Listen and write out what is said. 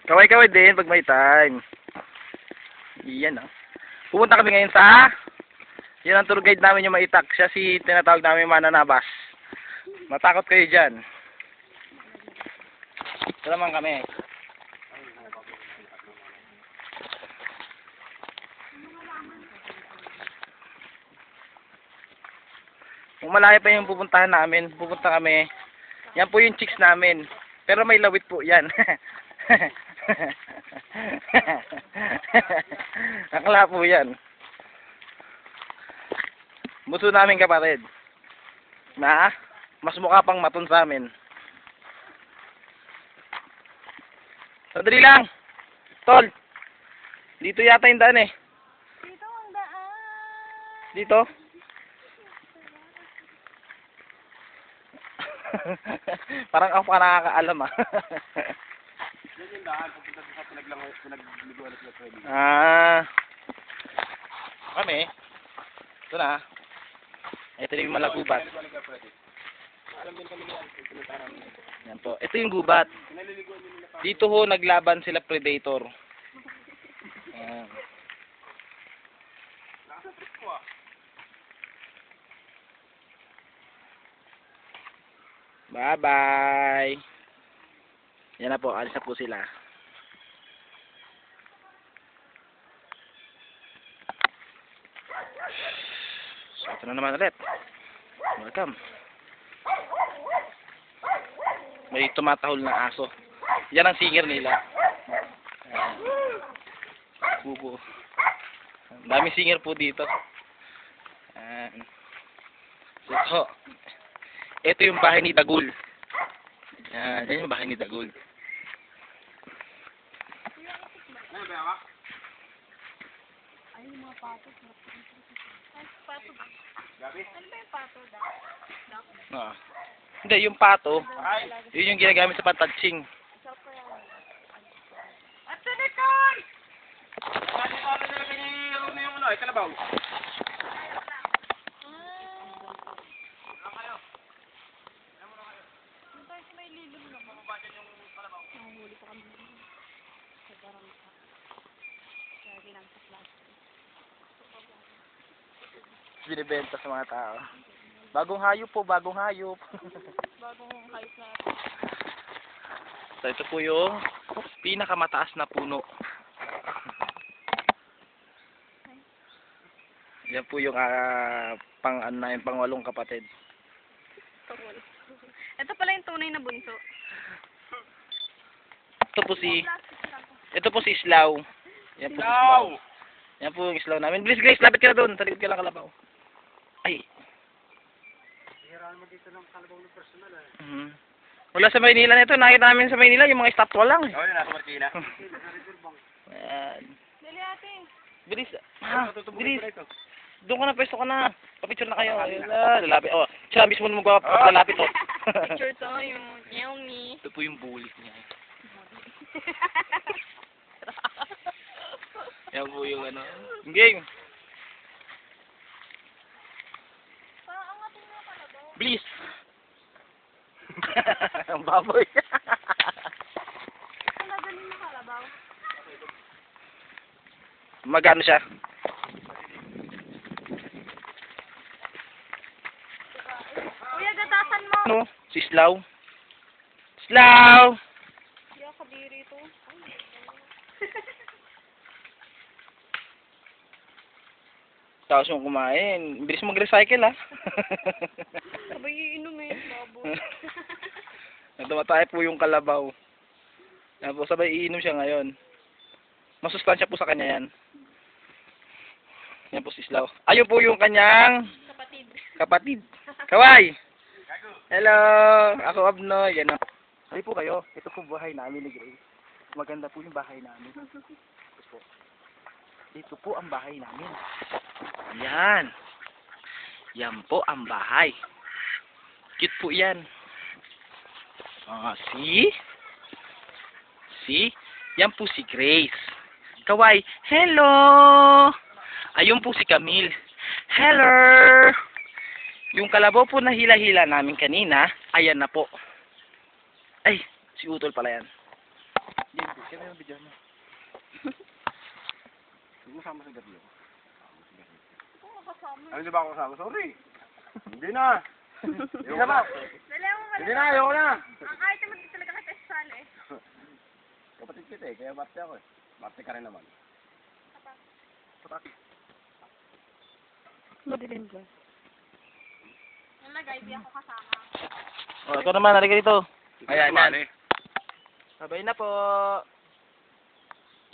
Kaway-kaway din pag may time. Iyan ah. Pupunta kami ngayon sa... Yan ang tour guide namin yung maitak. Siya si tinatawag namin mananabas. Matakot kayo dyan. Ito naman kami. Kung malaya pa yung pupuntahan namin, pupunta kami. Yan po yung chicks namin. Pero may lawit po yan. Akala po yan. Buso namin kapatid. Na mas mukha pang maton sa amin. Sandali lang. Tol. Dito yata yung daan eh. Dito ang daan. Dito. Parang ako pa nakakaalam ah. Yan yung daan, pupunta sa pinagliguan na sila pwede. Kami. Ito na. Ito yung malagubat. Yan po. Ito yung gubat. Dito ho naglaban sila predator. Ayan. Bye-bye. Yan na po. Alis na po sila. So, ito na naman ulit. Welcome. May tumatahol na aso. Yan ang singer nila. Bubo. Daming singer po dito. So, ito yung bahay ni Dagul. Yan yung bahay ni Dagul. Ay, yung mga pato. Ay, pato. Ano ba yung pato? Hindi, yung pato, yun yung ginagamit sa pantouching. At siniton! Ay, kalabaw. May lilom na ba? Mahuli pa kami. Sa barangka. Kaya ginang sa plastic. Binibenta sa mga tao. Bagong hayop po, bagong hayop. Bagong hayop na. So ito po yung pinakamataas na puno. Yan po yung pang-walong kapatid. Ito pala yung tunay na bunso. Ito po si Islaw. Yan po si Islaw. Yan po yung Islaw namin. Bilis Grace, lapit ka na doon. Talikod ka lang kalabaw. Ay. Hirahan mo dito ng kalabaw ng personal eh. Wala sa Maynila nito. Nakita namin sa Maynila yung mga estatwa lang. Oo, yun nasa Marikina. Ayan. Dali ate. Bilis. Bilis. Doon ka na, pwesto ka na. Papicture na kayo. Lalapit. Oh, siya mismo na magpapalalapit. Oh. Picture tayo. Yummy. Ito po yung bulik niya. Yan po yung ano. Game. Paangatin mo ka na ba? Please. Ang baboy. Nagaling na kalabaw. Magano siya? Kuya, gatasan mo. Ano? Si Slaw. Slaw! Kuya, kabiri to. Tapos yung kumain. Bilis mag-recycle, ha? Sabay iinom eh, baboy. Tumatay po yung kalabaw. Yan po, sabay iinom siya ngayon. Masustansya po sa kanya yan. Yan po si Slaw. Ayun po yung kanyang kapatid. Kaway! Hello! Ako Abno. Yan o. Ay po kayo. Ito po bahay namin ni Grace. Maganda po yung bahay namin. Ito po ang bahay namin. Yan. Yan po ang bahay. Cute po yan. See? See? Yan po si Grace. Kaway, hello! Ayun po si Camille. Hello! Yung kalabaw po na hila-hila namin kanina, ayan na po. Ay, si Utol pala yan. Yan. Kaya yung video mo. Hindi mo sama sa garlo. Kung makasama. Ano di ba ako kasama? Sorry. Hindi na. Hindi na ba? Dali mo Hindi na, ayoko na. Ang kahit naman di talaga kita isasali eh. Kapatid kita eh, kaya barte ako eh. Barte ka rin naman. Madilim ba? Nalagay, di ako kasama. O, ikaw naman, halika dito. Ayan, Sumali. Sabay na po.